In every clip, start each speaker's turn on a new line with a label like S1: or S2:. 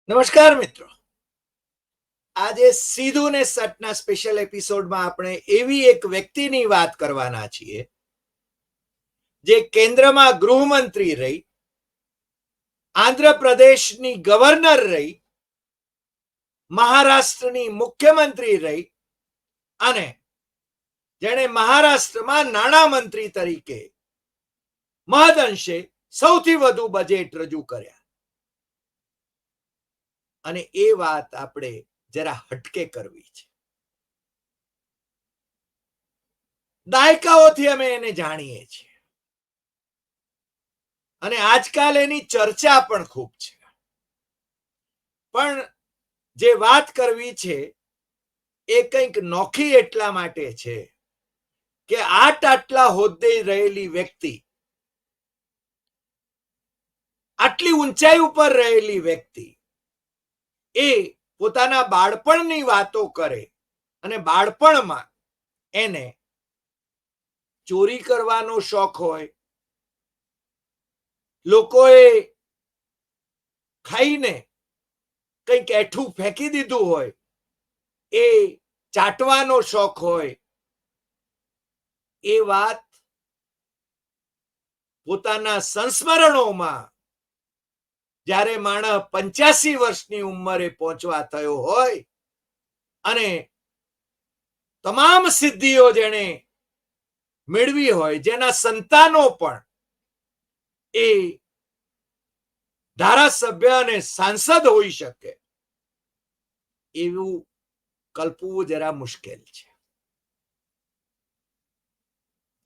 S1: નમસ્કાર મિત્રો, આજે સીધું ને સટના સ્પેશિયલ એપિસોડમાં આપણે એવી એક વ્યક્તિની વાત કરવાના છીએ જે કેન્દ્રમાં ગૃહમંત્રી રહી, આંધ્રપ્રદેશની ગવર્નર રહી, મહારાષ્ટ્રની મુખ્યમંત્રી રહી અને જેણે મહારાષ્ટ્રમાં નાણામંત્રી તરીકે મહદઅંશે સૌથી વધુ બજેટ રજૂ કર્યા. અને એ વાત આપણે જરા હટકે કરવી છે. દાયકાઓથી અમે એને જાણીએ છીએ અને આજકાલ એની ચર્ચા પણ ખૂબ છે. પણ જે વાત કરવી છે એ કંઈક નોખી એટલા માટે છે કે આટલા હોદ્દે રહેલી વ્યક્તિ, આટલી ઊંચાઈ ઉપર રહેલી વ્યક્તિ એ પોતાના બાળપણની વાતો કરે અને બાળપણમાં એને ચોરી કરવાનો શોખ હોય, લોકોએ ખાઈને કંઈક એઠું ફેંકી દીધું હોય એ ચાટવાનો શોખ હોય, એ વાત પોતાના સંસ્મરણોમાં જ્યારે માણસ 85 વર્ષની ઉંમરે પહોંચવા થયો હોય અને તમામ સિદ્ધિઓ જેણે મેળવી હોય, જેના સંતાનો પણ એ ધારાસભ્ય અને સાંસદ હોઈ શકે, એવું કલ્પવું જરા મુશ્કેલ છે.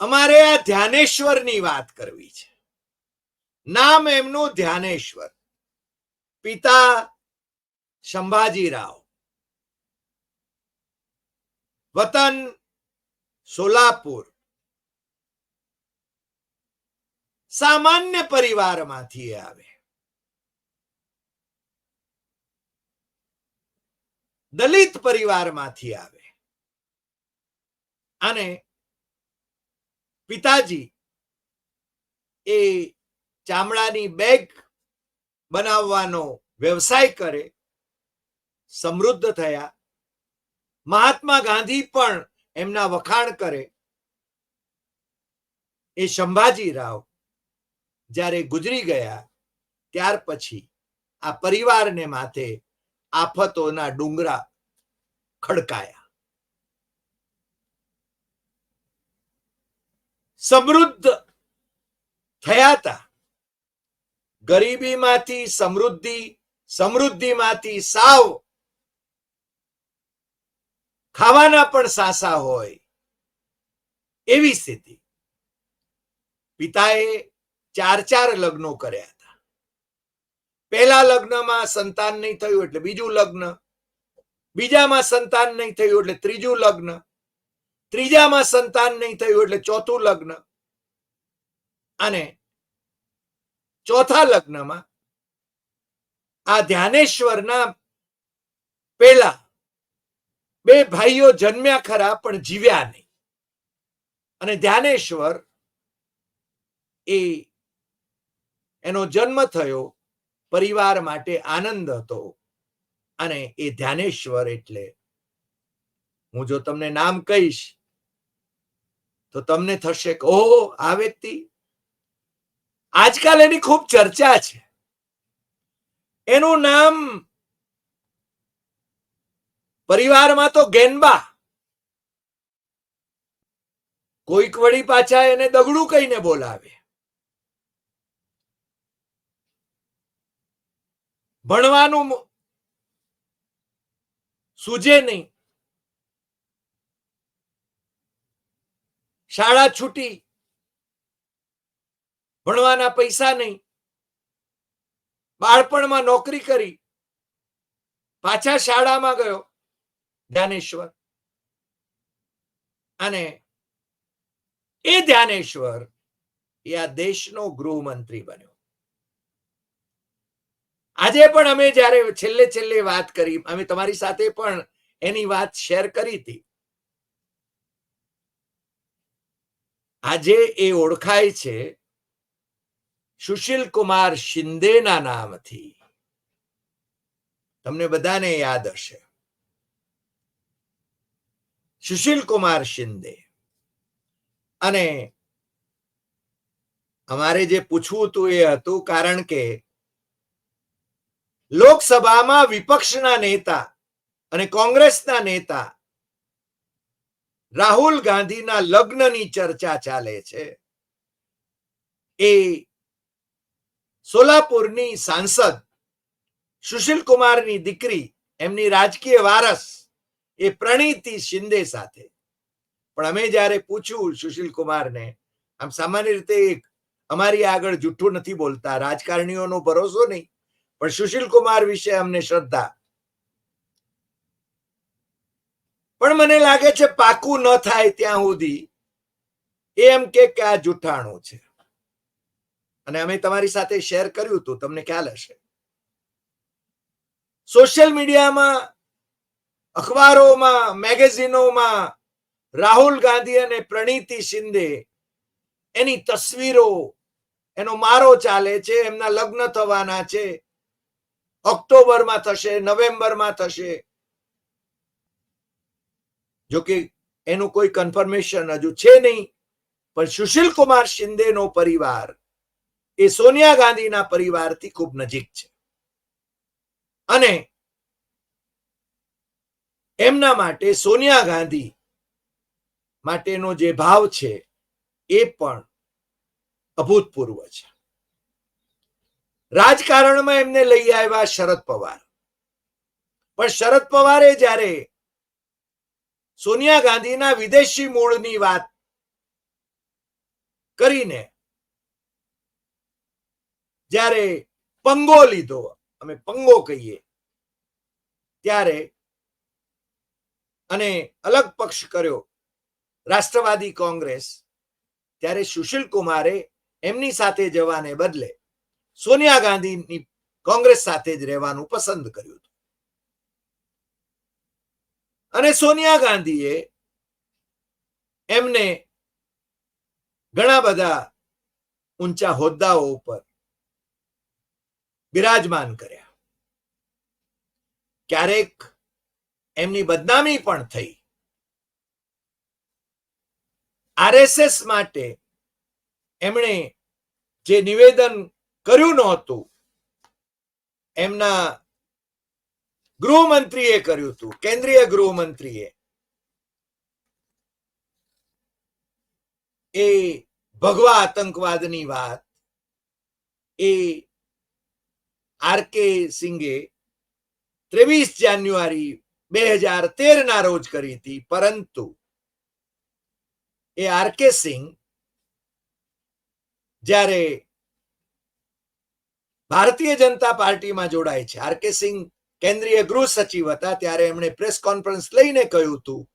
S1: અમારે આ ધ્યાનેશ્વરની વાત કરવી છે. નામ એમનું ધ્યાનેશ્વર, પિતા સંભાજીરાવ, વતન સોલાપુર. સામાન્ય પરિવારમાંથી આવે, દલિત પરિવારમાંથી આવે અને પિતાજી એ ચામડાની બેગ બનાવવાનો વ્યવસાય કરે, સમૃદ્ધ થયા. મહાત્મા ગાંધી પણ એમના વખાણ કરે. એ સંભાજીરાવ જ્યારે ગુજરી ગયા ત્યાર પછી આ પરિવારને માથે આફતોના ડુંગરા ખડકાયા. સમૃદ્ધ થયા હતા, ગરીબીમાંથી સમૃદ્ધિ, સમૃદ્ધિમાંથી સાવ ખાવાના પણ સાસા હોય એવી સ્થિતિ. પિતાએ 4 લગ્નો કર્યા હતા. પહેલા લગ્નમાં સંતાન નહીં થયું એટલે બીજું લગ્ન, બીજામાં સંતાન નહીં થયું એટલે ત્રીજું લગ્ન, ત્રીજામાં સંતાન નહીં થયું એટલે ચોથું લગ્ન અને ચોથા લગ્નમાં આ ધ્યાનેશ્વરના પેલા 2 ભાઈઓ જન્મ્યા ખરા પણ જીવ્યા નહીં. અને ધ્યાનેશ્વર એનો જન્મ થયો, પરિવાર માટે આનંદ હતો. અને એ ધ્યાનેશ્વર એટલે હું જો તમને નામ કહીશ તો તમને થશે કે ઓહો, આ વ્યક્તિ. આજકાલ એની ખૂબ ચર્ચા છે. એનું નામ પરિવારમાં તો ગેનબા, કોઈક વળી પાછા એને દગડું કહીને બોલાવે. ભણવાનું સૂજે નહીં, શાળા છૂટી, ભણવાના પૈસા નહીં, બાળપણમાં નોકરી કરી, પાછા શાળામાં ગયો ધ્યાનેશ્વર. અને એ ધ્યાનેશ્વર એ આ દેશનો ગૃહમંત્રી બન્યો. આજે પણ અમે જ્યારે છેલ્લે વાત કરી, અમે તમારી સાથે પણ એની વાત શેર કરી હતી. આજે એ ઓળખાય છે સુશીલ કુમાર શિંદેના નામથી. તમને બધાને યાદ હશે, સુશીલ કુમાર શિંદે. અને અમારે જે પૂછવું હતું એ હતું કારણ કે લોકસભામાં વિપક્ષના નેતા અને કોંગ્રેસના નેતા રાહુલ ગાંધીના લગ્નની ચર્ચા ચાલે છે. એ સોલાપુરની સાંસદ સુશીલ કુમારની દીકરી, એમની રાજકીય વારસ એ પ્રણીતિ શિંદે સાથે. પણ અમે જ્યારે પૂછ્યું સુશીલ કુમારને, આમ સામાન્ય રીતે અમારી આગળ જૂઠું નથી બોલતા, રાજકારણીઓનો ભરોસો નહીં, પણ સુશીલ કુમાર વિશે અમને શ્રદ્ધા. પણ મને લાગે છે પાકું ન થાય ત્યાં સુધી એમ કે આ જૂઠાણું છે. અને અમે તમારી સાથે શેર કર્યું હતું, તમને ખ્યાલ હશે. સોશિયલ મીડિયામાં, અખબારોમાં, મેગેઝિનોમાં રાહુલ ગાંધી અને પ્રણીતિ શિંદે એની તસવીરો, એનો મારો ચાલે છે. એમના લગ્ન થવાના છે, ઓક્ટોબરમાં થશે, નવેમ્બરમાં થશે. જોકે એનું કોઈ કન્ફર્મેશન હજુ છે નહીં, પણ સુશીલ કુમાર શિંદેનો પરિવાર એ સોનિયા ગાંધીના પરિવારથી ખૂબ નજીક છે. અને એમના માટે સોનિયા ગાંધી માટેનો જે ભાવ છે એ પણ અભૂતપૂર્વ છે. રાજકારણમાં એમને લઈ આવ્યા શરદ પવાર, પણ શરદ પવારે જ્યારે સોનિયા ગાંધીના વિદેશી મૂળની વાત કરીને જ્યારે પંગો લીધો, અમે પંગો કહીએ, ત્યારે અને અલગ પક્ષ કર્યો રાષ્ટ્રવાદી કોંગ્રેસ, ત્યારે સુશીલ કુમારે એમની સાથે જવાને બદલે સોનિયા ગાંધીની કોંગ્રેસ સાથે જ રહેવાનું પસંદ કર્યું. અને સોનિયા ગાંધીએ એમને ઘણા બધા ઊંચા હોદ્દાઓ ઉપર બિરાજમાન કર્યા. ક્યારેક એમની બદનામી પણ થઈ. આરએસએસ માટે એમણે જે નિવેદન કર્યું નહોતું, એમના ગૃહમંત્રીએ કર્યું હતું, કેન્દ્રીય ગૃહમંત્રીએ. એ ભગવા આતંકવાદની વાત એ આર.કે. સિંઘે 23 જાન્યુઆરી 2013 રોજ કરી હતી. પરંતુ એ આર.કે. સિંઘ જ્યારે ભારતીય જનતા પાર્ટીમાં જોડાય છે, આર.કે. સિંઘ કેન્દ્રીય ગૃહ સચિવ હતા, ત્યારે એમણે પ્રેસ કોન્ફરન્સ લઈને કહ્યું હતું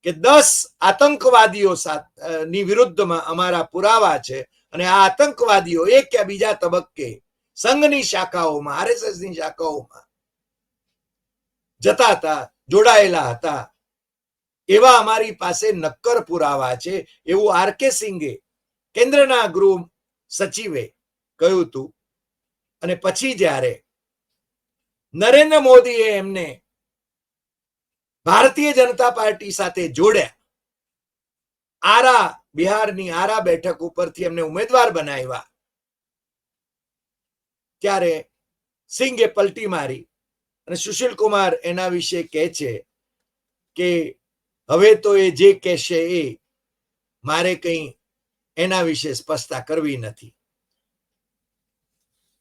S1: કે 10 આતંકવાદીઓ ની વિરુદ્ધમાં અમારા પુરાવા છે, અને આ આતંકવાદીઓ એક કે બીજા તબક્કે સંઘની શાખાઓમાં, આરએસએસની શાખાઓમાં જતા હતા, જોડાયેલા હતા, એવા અમારી પાસે નક્કર પુરાવા છે, એવું આર.કે. સિંઘે કેન્દ્રના ગૃહ સચિવે કહ્યું હતું. અને પછી જ્યારે નરેન્દ્ર મોદીએ એમને ભારતીય જનતા પાર્ટી સાથે જોડ્યા, આરા, બિહારની આરા બેઠક ઉપરથી એમને ઉમેદવાર બનાવ્યા, ત્યારે સિંઘે પલટી મારી. અને સુશીલ કુમાર એના વિશે કહે છે કે હવે તો એ જે કહેશે એ મારે કંઈ એના વિશે સ્પષ્ટતા કરવી નથી.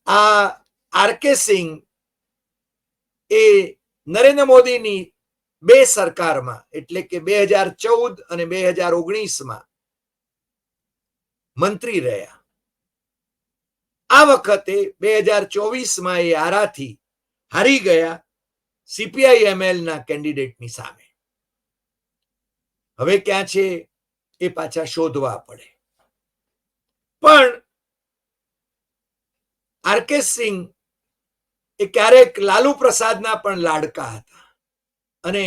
S1: આ આર.કે. સિંઘ એ નરેન્દ્ર મોદીની 2 સરકારમાં, એટલે કે 2014 અને 2019માં મંત્રી રહ્યા. આ વખતે 2024માં એ આરાથી હારી ગયા CPI-MLના કેન્ડિડેટની સામે. હવે ક્યાં છે એ પાછા શોધવા પડે. પણ આર.કે. સિંઘ એ ક્યારેક લાલુ પ્રસાદના પણ લાડકા હતા. અને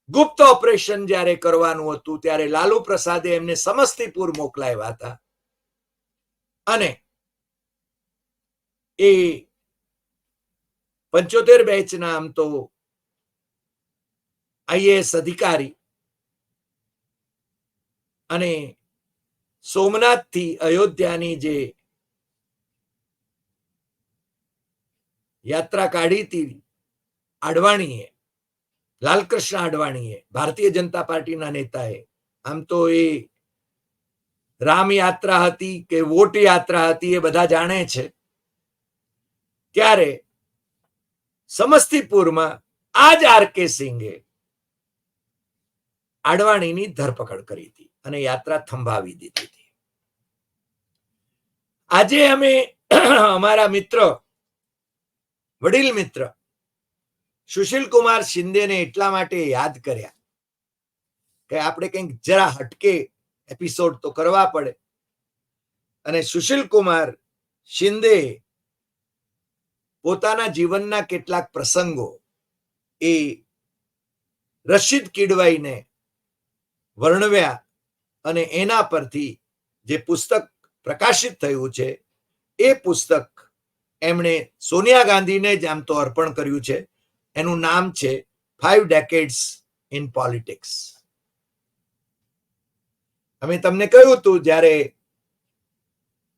S1: ગુપ્ત ઓપરેશન જ્યારે કરવાનું હતું, ત્યારે લાલુ પ્રસાદે એમને સમસ્તીપુર મોકલાવ્યા હતા. અને એ 75 બેચના આમ તો આઈએએસ અધિકારી અને સોમનાથથી અયોધ્યાની જે યાત્રા કાઢી હતી આડવાણીએ, લાલકૃષ્ણ આડવાણીએ, ભારતીય જનતા પાર્ટીના નેતાએ, આમ તો એ રામ યાત્રા હતી કે વોટ યાત્રા હતી એ બધા જાણે છે. ત્યારે સમસ્તીપુરમાં આજ આર.કે. સિંઘે આડવાણીની ધરપકડ કરી હતી અને યાત્રા થંભાવી દીધી હતી. આજે અમે અમારા મિત્ર, વડીલ મિત્ર સુશીલ કુમાર શિંદેને એટલા માટે યાદ કર્યા કે આપણે કંઈક જરા હટકે એપિસોડ તો કરવા પડે. અને સુશીલ કુમાર શિંદે પોતાના જીવનના કેટલાક પ્રસંગો એ રશીદ કિડવાઈને વર્ણવ્યા અને એના પરથી જે પુસ્તક પ્રકાશિત થયું છે એ પુસ્તક એમણે સોનિયા ગાંધીને જ આમ તો અર્પણ કર્યું છે. એનું નામ છે 5 Decades in Politics. અમે તમને કહ્યું હતું જ્યારે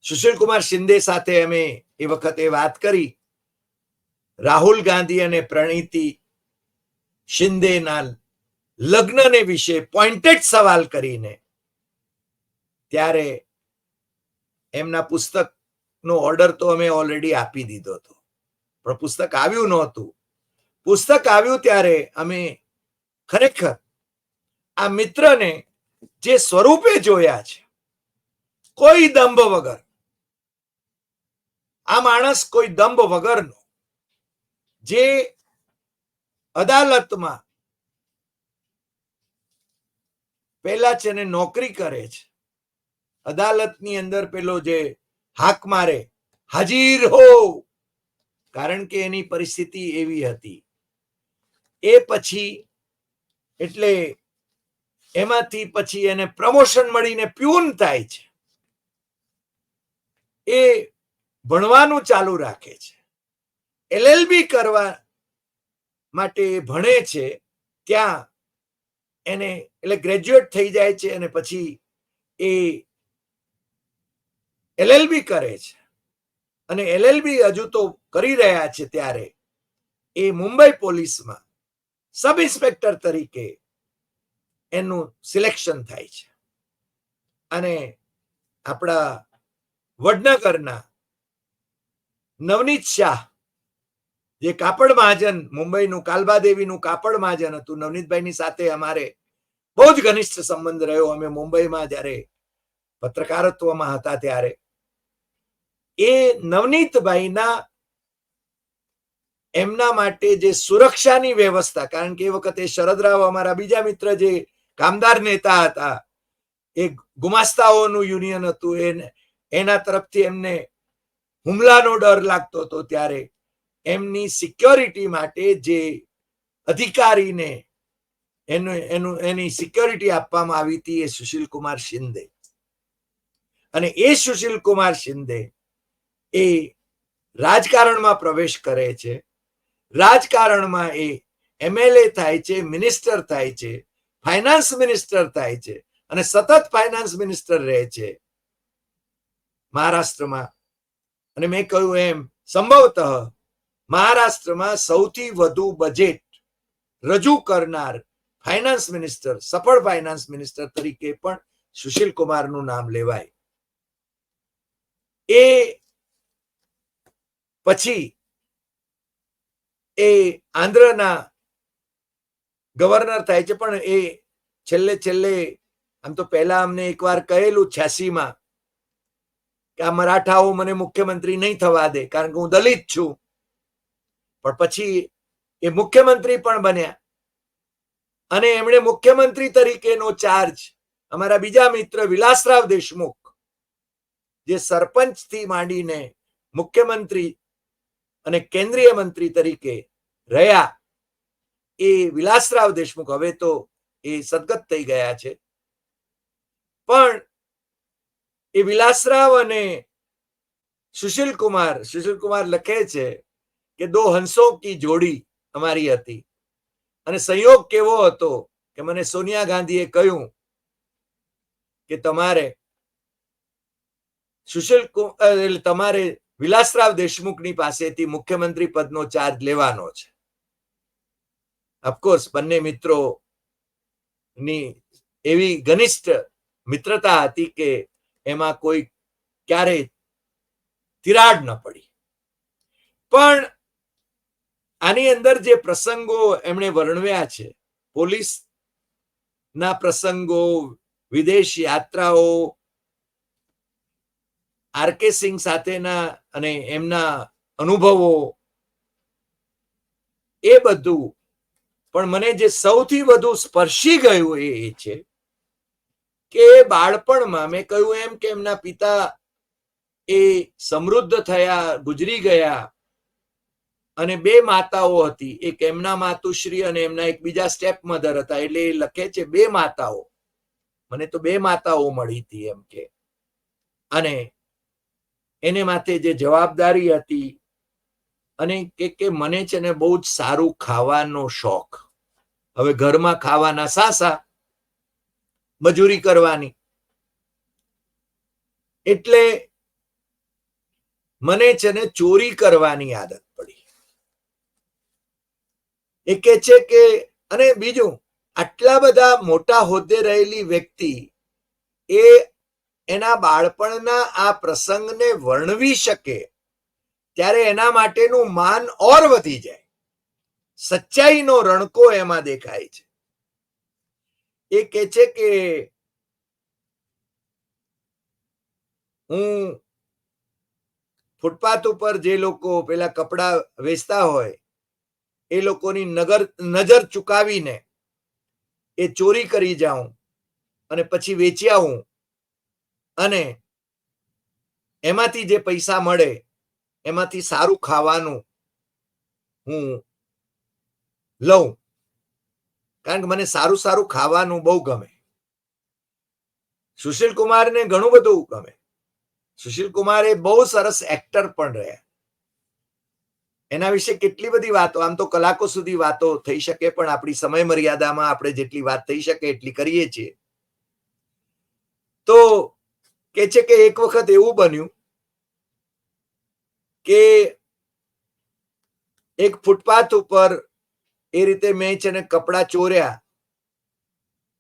S1: સુશીલ કુમાર શિંદે સાથે અમે એ વખતે વાત કરી, રાહુલ ગાંધી અને પ્રણીતિ શિંદેના લગ્નને વિશે પોઈન્ટેડ સવાલ કરીને, ત્યારે એમના પુસ્તકનો ઓર્ડર તો અમે ઓલરેડી આપી દીધો હતો, પણ પુસ્તક આવ્યું નહોતું. પુસ્તક આવ્યું ત્યારે અમે ખરેખર આ મિત્રને જે સ્વરૂપે જોયા છે, કોઈ દંભ વગર, આ માણસ કોઈ દંભ વગરનો, જે અદાલતમાં પહેલા છે ને નોકરી કરે છે, અદાલતની અંદર પેલો જે હાક મારે હાજીર હો, કારણ કે એની પરિસ્થિતિ એવી હતી. એ પછી એટલે એમાંથી પછી એને પ્રમોશન મળીને પ્યુન થાય છે. એ ભણવાનું ચાલુ રાખે છે, એલએલબી કરવા માટે ભણે છે. ત્યાં એને એટલે ગ્રેજ્યુએટ થઈ જાય છે અને પછી એ એલએલબી કરે છે. અને એલએલબી હજુ તો કરી રહ્યા છે ત્યારે એ મુંબઈ પોલીસમાં સબ ઇન્સ્પેક્ટર તરીકે એનું સિલેક્શન થાય છે. અને આપણા વડનગરના નવનીત શાહ, જે કાપડ મહાજન, મુંબઈનું કાલબાદેવીનું કાપડ મહાજન હતું, નવનીતભાઈની સાથે અમારે બહુ જ ઘનિષ્ઠ સંબંધ રહ્યો. અમે મુંબઈમાં જ્યારે પત્રકારત્વમાં હતા ત્યારે એ નવનીતભાઈના એમના માટે જે સુરક્ષાની વ્યવસ્થા, કારણ કે એ વખતે શરદરાવ અમારા બીજા મિત્ર જે કામદાર નેતા હતા, એ ગુમાસ્તાઓનું યુનિયન હતું, એના તરફથી એમને હુમલાનો ડર લાગતો હતો. ત્યારે એમની સિક્યોરિટી માટે જે અધિકારીને એની સિક્યોરિટી આપવામાં આવી હતી એ સુશીલ કુમાર શિંદે. અને એ સુશીલ કુમાર શિંદે એ રાજકારણમાં પ્રવેશ કરે છે. રાજકારણમાં એ એમએલએ થાય છે, મિનિસ્ટર થાય છે, ફાઇનાન્સ મિનિસ્ટર થાય છે અને સતત ફાઇનાન્સ મિનિસ્ટર રહે છે મહારાષ્ટ્રમાં. અને મેં કહ્યું એમ સંભવતઃ મહારાષ્ટ્રમાં સૌથી વધુ બજેટ રજૂ કરનાર ફાઇનાન્સ મિનિસ્ટર, સફળ ફાઇનાન્સ મિનિસ્ટર તરીકે પણ સુશીલ કુમારનું નામ લેવાય. એ પછી એ આંધ્રના ગવર્નર થાય છે. પણ એ છેલ્લે આમ તો પહેલા અમને એકવાર કહેલું 86માં કે આ મરાઠાઓ મને મુખ્યમંત્રી નહીં થવા દે કારણ કે હું દલિત છું. પણ પછી એ મુખ્યમંત્રી પણ બન્યા અને એમણે મુખ્યમંત્રી તરીકેનો ચાર્જ અમારા બીજા મિત્ર વિલાસરાવ દેશમુખ, જે સરપંચથી માંડીને મુખ્યમંત્રી અને કેન્દ્રીય મંત્રી તરીકે રહ્યા, એ વિલાસરાવ દેશમુખ હવે તો એ સદગત થઈ ગયા છે. પણ એ વિલાસરાવ અને સુશીલ કુમાર લખે છે કે દો હંસો કી જોડી અમારી હતી અને સંયોગ કેવો હતો કે મને સોનિયા ગાંધીએ કહ્યું કે તમારે તમારે વિલાસરાવ દેશમુખની પાસેથી મુખ્યમંત્રી પદનો ચાર્જ લેવાનો છે. ઓફકોર્સ બંને મિત્રો ની એવી ઘનિષ્ઠ મિત્રતા હતી કે એમાં કોઈ ક્યારેય તિરાડ ન પડી. પણ આની અંદર જે પ્રસંગો એમણે વર્ણવ્યા છે, પોલીસ ના પ્રસંગો, વિદેશ યાત્રાઓ, આર.કે. સિંહ સાથેના અને એમના અનુભવો, એ બધું. પણ મને જે સૌથી વધુ સ્પર્શી ગયું એ છે કે બાળપણમાં મેં કહ્યું એમ કે એમના પિતા એ સમૃદ્ધ થયા, ગુજરી ગયા, અને બે માતાઓ હતી, એક એમના માતુશ્રી અને એમના એક બીજા સ્ટેપ મધર હતા. એટલે એ લખે છે બે માતાઓ, મને તો બે માતાઓ મળી હતી એમ કે. અને એને માથે જે જવાબદારી હતી, અને કે મને છે ને બહુ જ સારું ખાવાનો શોખ. હવે ઘરમાં ખાવાના સાસા, મજૂરી કરવાની, એટલે મને છે ને ચોરી કરવાની આદત પડી. એ કે છે કે, અને બીજું, આટલા બધા મોટા હોદ્દે રહેલી વ્યક્તિ એ એના બાળપણના આ પ્રસંગને વર્ણવી શકે ત્યારે એના માટેનું માન ઓર વધી જાય. સચ્ચાઈનો રણકો એમાં દેખાય છે. એ કે છે કે હું ફૂટપાથ ઉપર જે લોકો પેલા કપડા વેચતા હોય એ લોકોની નજર ચુકાવીને એ ચોરી કરી જાઉં અને પછી વેચી આવું, અને એમાંથી જે પૈસા મળે એમાંથી સારું ખાવાનું હું લઉં, કારણ કે મને સારું સારું ખાવાનું બહુ ગમે. સુશીલ કુમારને ઘણું બધું ગમે. સુશીલ કુમાર એ બહુ સરસ એક્ટર પણ રહ્યા. એના વિશે કેટલી બધી વાતો, આમ તો કલાકો સુધી વાતો થઈ શકે, પણ આપણી સમય મર્યાદામાં આપણે જેટલી વાત થઈ શકે એટલી કરીએ છીએ. તો કે છે કે એક વખત એવું બન્યું કે એક ફૂટપાથ ઉપર એ રીતે મેં છે ને કપડા ચોર્યા,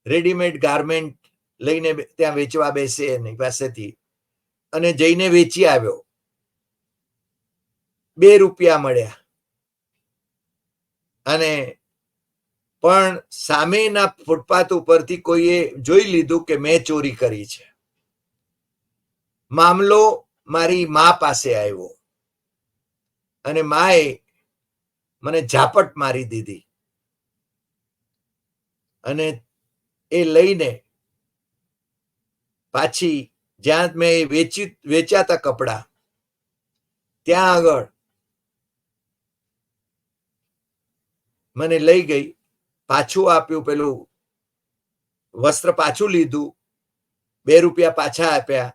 S1: રેડીમેડ ગાર્મેન્ટ લઈને ત્યાં વેચવા બેસે એની પાસેથી, અને જઈને વેચી આવ્યો. 2 રૂપિયા મળ્યા, અને પણ સામેના ફૂટપાથ ઉપરથી કોઈએ જોઈ લીધું કે મેં ચોરી કરી છે. મામલો મારી મા પાસે આવ્યો, અને માએ મને ઝાપટ મારી દીધી, અને એ લઈને પાછી જ્યાં મેં વેચ્યાતા કપડા ત્યાં આગળ મને લઈ ગઈ, પાછું આપ્યું, પેલું વસ્ત્ર પાછું લીધું, 2 રૂપિયા પાછા આપ્યા.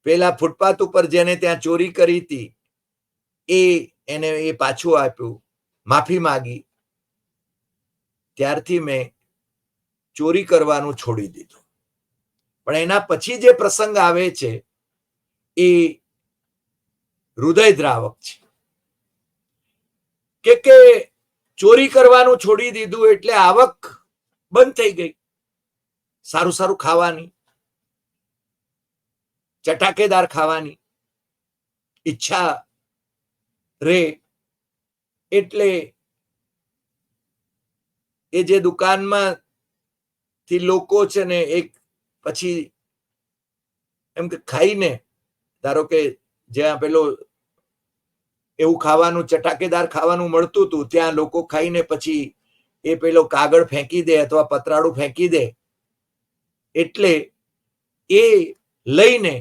S1: પેલા ફૂટપાથ ઉપર જેને ત્યાં ચોરી કરી હતી એને એ પાછું આપ્યું, માફી માંગી. ત્યારથી મેં ચોરી કરવાનું છોડી દીધું. પણ એના પછી જે પ્રસંગ આવે છે એ હૃદયદ્રાવક છે કે ચોરી કરવાનું છોડી દીધું એટલે આવક બંધ થઈ ગઈ, સારું સારું ખાવાની, ચટાકેદાર ખાવાની ઈચ્છા રે. એટલે એ જે દુકાનમાં થી લોકો છે ને એક પછી એમ કે ખાઈને, ધારો કે જ્યાં પેલો એવું ખાવાનું ચટાકેદાર ખાવાનું મળતું હતું ત્યાં લોકો ખાઈને પછી એ પેલો કાગળ ફેંકી દે અથવા પતરાળું ફેંકી દે, એટલે એ લઈને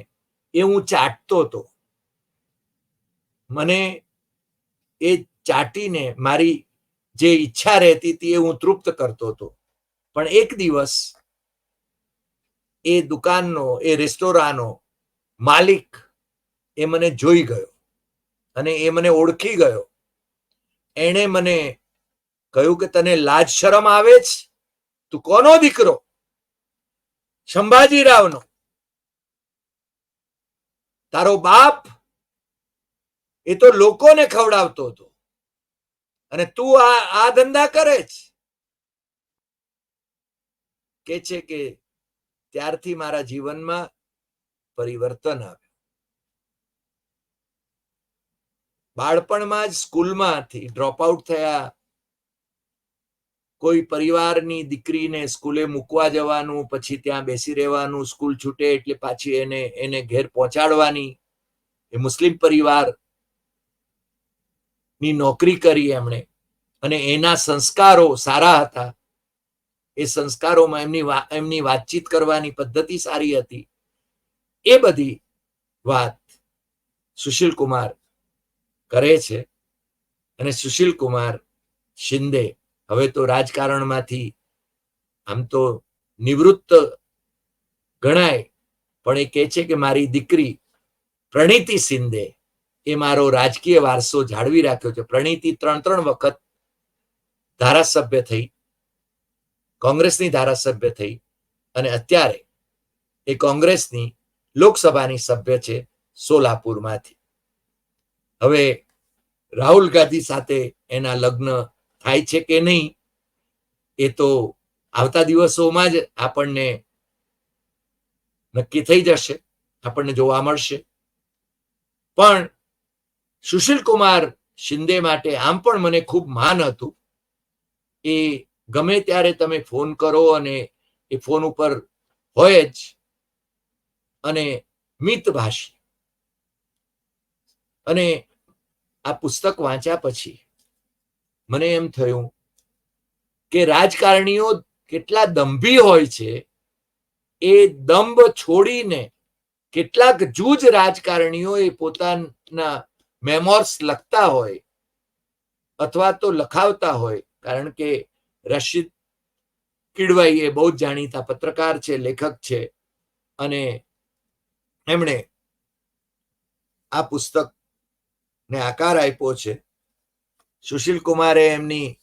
S1: એ હું ચાટતો હતો. મને એ ચાટીને મારી જે ઈચ્છા રહેતી હતી એ હું તૃપ્ત કરતો હતો. પણ એક દિવસ એ દુકાનનો, એ રેસ્ટોરાંનો માલિક એ મને જોઈ ગયો, અને એ મને ઓળખી ગયો. એણે મને કહ્યું કે તને લાજ શરમ આવે છે? તું કોનો દીકરો? સંભાજીરાવનો. તારો બાપ એ તો લોકોને ખવડાવતો હતો અને તું આ ધંધા કરે છે. કે છે કે ત્યારથી મારા જીવનમાં પરિવર્તન આવ્યું. બાળપણમાં જ સ્કૂલમાંથી ડ્રોપ આઉટ થયા. કોઈ પરિવારની દીકરીને સ્કૂલે મૂકવા જવાનું, પછી ત્યાં બેસી રહેવાનું, સ્કૂલ છૂટે એટલે પાછી એને ઘેર પહોંચાડવાની. એ મુસ્લિમ પરિવારની નોકરી કરી એમણે, અને એના સંસ્કારો સારા હતા. એ સંસ્કારોમાં એમની વાતચીત કરવાની પદ્ધતિ સારી હતી. એ બધી વાત સુશીલ કુમાર કરે છે. અને સુશીલ કુમાર શિંદે હવે તો રાજકારણમાંથી આમ તો નિવૃત્ત ગણાય, પણ એ કહે છે કે મારી દીકરી પ્રણીતિ શિંદે એ મારો રાજકીય વારસો જાળવી રાખ્યો છે. પ્રણીતિ 3 વખત ધારાસભ્ય થઈ, કોંગ્રેસની ધારાસભ્ય થઈ, અને અત્યારે એ કોંગ્રેસની લોકસભાની સભ્ય છે સોલાપુરમાંથી. હવે રાહુલ ગાંધી સાથે એના લગ્ન થાય છે કે નહીં એ તો આવતા દિવસોમાં જ આપણને નક્કી થઈ જશે, આપણને જોવા મળશે. પણ સુશીલ કુમાર શિંદે માટે આમ પણ મને ખૂબ માન હતું. એ ગમે ત્યારે તમે ફોન કરો અને એ ફોન ઉપર હોય જ, અને મિતભાષી. અને આ પુસ્તક વાંચ્યા પછી મને એમ થયું કે રાજકારણીઓ કેટલા દંભી હોય છે. એ દંભ છોડીને કેટલાક જૂજ રાજકારણીઓ એ પોતાના મેમોર્સ લખતા હોય અથવા તો લખાવતા હોય. કારણ કે રશીદ કિડવાઈ એ બહુ જ જાણીતા પત્રકાર છે, લેખક છે, અને એમણે આ પુસ્તકને આકાર આપ્યો છે. સુશીલ કુમારે એમની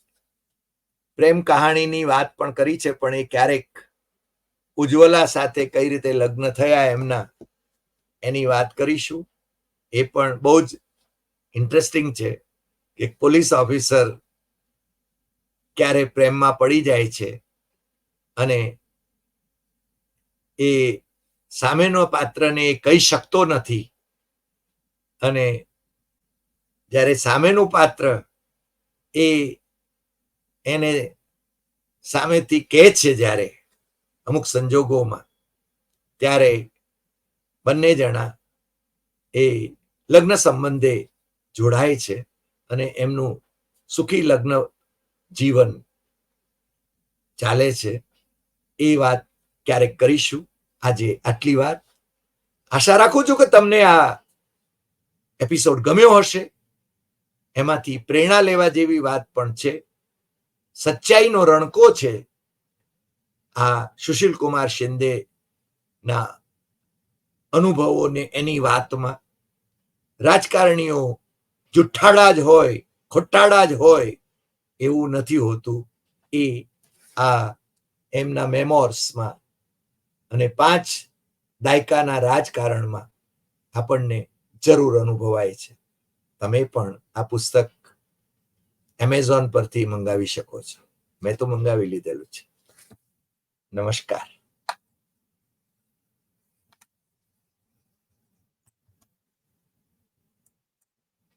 S1: પ્રેમ કહાણીની વાત પણ કરી છે, પણ એ ક્યારેક ઉજ્જવલા સાથે કઈ રીતે લગ્ન થયા એમના, એની વાત કરીશું. એ પણ બહુ જ ઇન્ટરેસ્ટિંગ છે. એક પોલીસ ઓફિસર ક્યારે પ્રેમમાં પડી જાય છે અને એ સામેનો પાત્રને કહી શકતો નથી, અને જ્યારે સામેનું પાત્ર એને સામેથી કહે છે જ્યારે અમુક સંજોગોમાં, ત્યારે બંને જણા એ લગ્ન સંબંધે જોડાય છે અને એમનું સુખી લગ્ન જીવન ચાલે છે. એ વાત ક્યારેક કરીશું. આજે આટલી વાત. આશા રાખું છું કે તમને આ એપિસોડ ગમ્યો હશે. એમાંથી પ્રેરણા લેવા જેવી વાત પણ છે. સચ્ચાઈનો રણકો છે આ સુશીલ કુમાર શિંદે ના અનુભવોને એની વાતમાં. રાજકારણીઓ જુઠ્ઠાડા જ હોય, ખોટાડા જ હોય એવું નથી હોતું. એ આ એમના મેમોર્સમાં અને 5 દાયકાના રાજકારણમાં આપણને જરૂર અનુભવાય છે. તમે પણ આ પુસ્તક એમેઝોન પરથી મંગાવી શકો છો. મેં તો મંગાવી લીધેલું છે. નમસ્કાર.